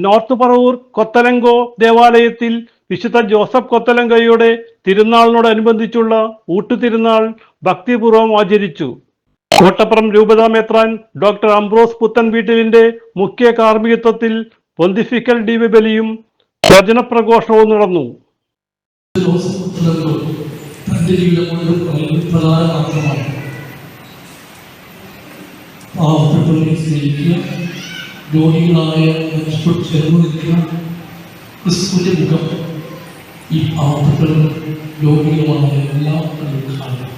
North Paravur കൊത്തലങ്കോ ദേവാലയത്തിൽ വിശുദ്ധ Joseph കൊത്തലങ്കോയുടെ തിരുനാളിനോടനുബന്ധിച്ചുള്ള ഊട്ടുതിരുനാൾ ഭക്തിപൂർവ്വം ആചരിച്ചു. കോട്ടപ്പുറം രൂപതാ മെത്രാൻ ഡോക്ടർ അംബ്രോസ് പുത്തൻവീട്ടിലിന്റെ മുഖ്യ കാർമ്മികത്വത്തിൽ പൊന്തിഫിക്കൽ ദിവ്യബലിയും വചനപ്രഘോഷണവും നടന്നു. തന്റെ ജീവിതം പ്രധാനമാത്രമാണ് പാവപ്പെട്ടവരെ സ്നേഹിക്കുക, രോഗികളായ മനുഷ്യരോട് ചേർന്ന് നിൽക്കുക. ക്രിസ്തുവിന്റെ മുഖം ഈ പാവപ്പെട്ടവരും രോഗികളുമായ എല്ലാവരും കാണുക.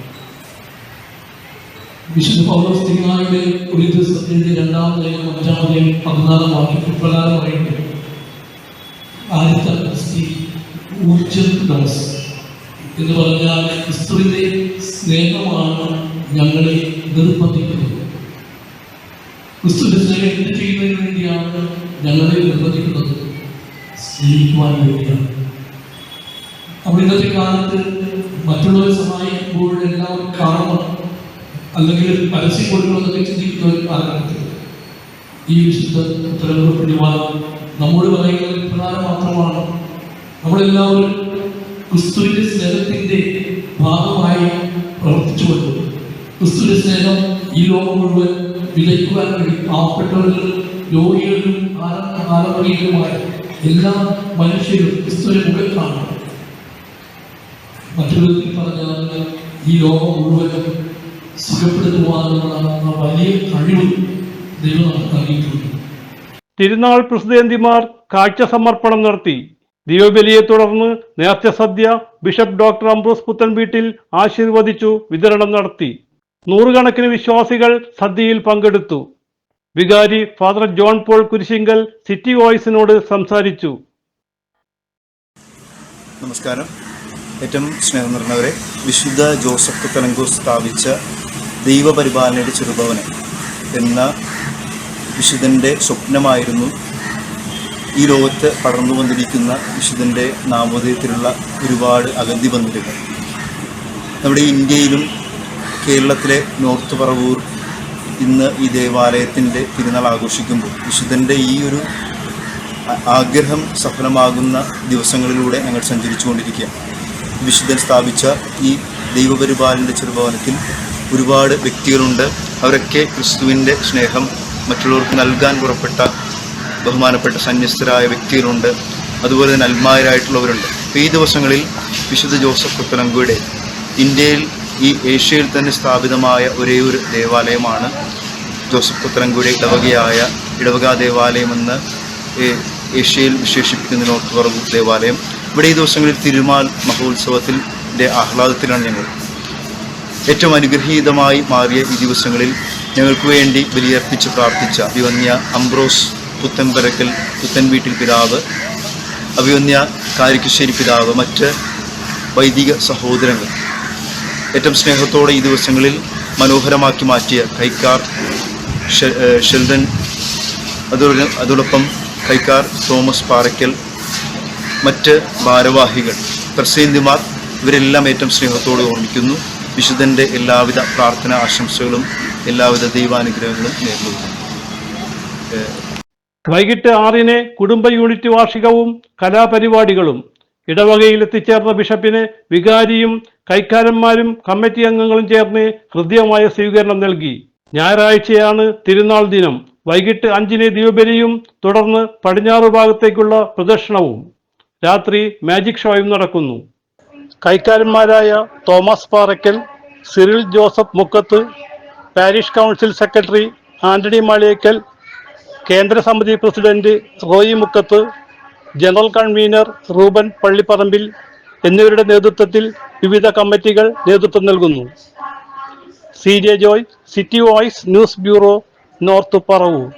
വിശുദ്ധ പൗലോസ് തിരുനാളിന്റെ ഒരു ദിവസത്തിന്റെ 2-ാം ലേഖനം 5-ാം അധ്യായം 14-ാം വാക്യത്തിൽ പ്രകാരം പറയുന്നത്, ആദ്യത്തെ ക്രിസ്തി ഊർജ്ജദോസ് എന്ന് പറഞ്ഞാൽ ക്രിസ്തുവിന്റെ സ്നേഹമാണ് ഞങ്ങളെ നിർബന്ധിക്കുന്നത്. ക്രിസ്തുവിന്റെ സ്നേഹം എന്ത് ചെയ്യുന്നതിന് വേണ്ടിയാണ് ഞങ്ങളെ നിർബന്ധിക്കുന്നത്? സ്നേഹിക്കുവാൻ വേണ്ടിയാണ്. അപ്പോൾ ഇന്നത്തെ കാലത്ത് മറ്റുള്ളവരെ സഹായിക്കുമ്പോൾ എല്ലാവരും കാണണം, അല്ലെങ്കിൽ പരസ്യം കൊടുക്കണമെന്നൊക്കെ ചിന്തിക്കുന്ന ഒരു കാലഘട്ടത്തിൽ ഈ വിശുദ്ധ ഉത്തരവുകൾ നമ്മോട് പറയുന്നത് പ്രധാനം മാത്രമാണ്. നമ്മളെല്ലാവരും ക്രിസ്തുവിന്റെ സ്നേഹത്തിന്റെ ഭാഗമായി പ്രവർത്തിച്ചുകൊണ്ട് ക്രിസ്തുവിന്റെ സ്നേഹം ഈ ലോകം മുഴുവൻ വിലയ്ക്കുവാൻ വേണ്ടി പാവപ്പെട്ടവരിലും രോഗികളിലും ആലമറിയിലുമായ എല്ലാ മനുഷ്യരും ക്രിസ്തുവിന്റെ മുഖം കാണണം. മറ്റൊരു വിധത്തിൽ പറഞ്ഞാൽ ഈ ലോകം മുഴുവൻ സുഖപ്പെടുത്തുവാനുള്ള വലിയ കഴിവ് ദൈവം നമുക്ക് നൽകിയിട്ടുണ്ട്. തിരുനാൾ പ്രസിദ്ധന്തിമാർ കാഴ്ച സമർപ്പണം നടത്തി. ദിവ്യബലിയെ തുടർന്ന് നേർച്ച സദ്യ ബിഷപ്പ് ഡോക്ടർ അംബ്രോസ് പുത്തൻവീട്ടിൽ ആശീർവദിച്ചു വിതരണം നടത്തി. നൂറുകണക്കിന് വിശ്വാസികൾ സദ്യയിൽ പങ്കെടുത്തു. വികാരി Father John Paul Kurisinkal city വോയിസിനോട് സംസാരിച്ചു. നമസ്കാരം. ഏറ്റവും സ്നേഹം നിറഞ്ഞവരെ, വിശുദ്ധ ജോസഫ് കൊത്തലങ്കോ സ്ഥാപിച്ച ദൈവപരിപാലനയുടെ ചെറുഭവനം എന്ന വിശുദ്ധൻ്റെ സ്വപ്നമായിരുന്നു ഈ ലോകത്ത് പടർന്നു വന്നിരിക്കുന്ന വിശുദ്ധൻ്റെ നാമോദയത്തിലുള്ള ഒരുപാട് അഗതി ബന്ധുക്കൾ. നമ്മുടെ ഇന്ത്യയിലും കേരളത്തിലെ നോർത്ത് പറവൂർ ഇന്ന് ഈ ദേവാലയത്തിൻ്റെ തിരുനാൾ ആഘോഷിക്കുമ്പോൾ വിശുദ്ധൻ്റെ ഈ ഒരു ആഗ്രഹം സഫലമാകുന്ന ദിവസങ്ങളിലൂടെ ഞങ്ങൾ സഞ്ചരിച്ചു കൊണ്ടിരിക്കുകയാണ്. വിശുദ്ധൻ സ്ഥാപിച്ച ഈ ദൈവപരിപാലനയുടെ ചെറുഭവനത്തിൽ ഒരുപാട് വ്യക്തികളുണ്ട്. അവരൊക്കെ ക്രിസ്തുവിൻ്റെ സ്നേഹം മറ്റുള്ളവർക്ക് നൽകാൻ പുറപ്പെട്ട ബഹുമാനപ്പെട്ട സന്യസ്തരായ വ്യക്തികളുണ്ട്. അതുപോലെ തന്നെ അൽമായരായിട്ടുള്ളവരുണ്ട്. അപ്പോൾ ഈ ദിവസങ്ങളിൽ വിശുദ്ധ ജോസഫ് കൊത്തലങ്കോയുടെ ഇന്ത്യയിൽ ഈ ഏഷ്യയിൽ തന്നെ സ്ഥാപിതമായ ഒരേ ഒരു ദേവാലയമാണ് ജോസഫ് കൊത്തലങ്കോയുടെ ഇടവക ദേവാലയമെന്ന് ഏഷ്യയിൽ വിശേഷിപ്പിക്കുന്ന നോർത്ത് പറവൂർ ദേവാലയം. ഇവിടെ ഈ ദിവസങ്ങളിൽ തിരുനാൾ മഹോത്സവത്തിൻ്റെ ആഹ്ലാദത്തിലാണ് ഞങ്ങൾ. ഏറ്റവും അനുഗ്രഹീതമായി മാറിയ ഈ ദിവസങ്ങളിൽ ഞങ്ങൾക്ക് വേണ്ടി ബലിയർപ്പിച്ച് പ്രാർത്ഥിച്ച അഭിവന്യ അംബ്രോസ് പുത്തൻവീട്ടിൽ പിതാവ്, അഭിവന്യ കാരിക്കശ്ശേരി പിതാവ്, മറ്റ് വൈദിക സഹോദരങ്ങൾ ഏറ്റവും സ്നേഹത്തോടെ ഈ ദിവസങ്ങളിൽ മനോഹരമാക്കി മാറ്റിയ കൈക്കാർ ഷെൽഡൻ, അതോടൊപ്പം കൈക്കാർ തോമസ് പാറയ്ക്കൽ, മറ്റ് ഭാരവാഹികൾ, പ്രസിദ്ധന്തിമാർ, ഇവരെല്ലാം ഏറ്റവും സ്നേഹത്തോടെ ഓർമ്മിക്കുന്നു. വിശുദ്ധൻ്റെ എല്ലാവിധ പ്രാർത്ഥന ആശംസകളും എല്ലാവിധ ദൈവാനുഗ്രഹങ്ങളും നേർന്നു. വൈകിട്ട് 6-ന് കുടുംബ യൂണിറ്റ് വാർഷികവും കലാപരിപാടികളും. ഇടവകയിൽ എത്തിച്ചേർന്ന ബിഷപ്പിന് വികാരിയും കൈക്കാരന്മാരും കമ്മിറ്റി അംഗങ്ങളും ചേർന്ന് ഹൃദ്യമായ സ്വീകരണം നൽകി. ഞായറാഴ്ചയാണ് തിരുനാൾ ദിനം. വൈകിട്ട് 5-ന് ദിവ്യബലിയും തുടർന്ന് പടിഞ്ഞാറ് ഭാഗത്തേക്കുള്ള പ്രദക്ഷിണവും രാത്രി മാജിക് ഷോയും നടക്കുന്നു. കൈക്കാരന്മാരായ തോമസ് പാറയ്ക്കൽ, സിറിൽ ജോസഫ് മുക്കത്ത്, parish council secretary Antony Maliyekkal, കേന്ദ്ര സമിതി പ്രസിഡന്റ് റോയി മുക്കത്ത്, ജനറൽ കൺവീനർ റൂബൻ പള്ളിപ്പറമ്പിൽ എന്നിവരുടെ നേതൃത്വത്തിൽ വിവിധ കമ്മിറ്റികൾ നേതൃത്വം നൽകുന്നു. CJ Joy, city voice news bureau, north Paravur.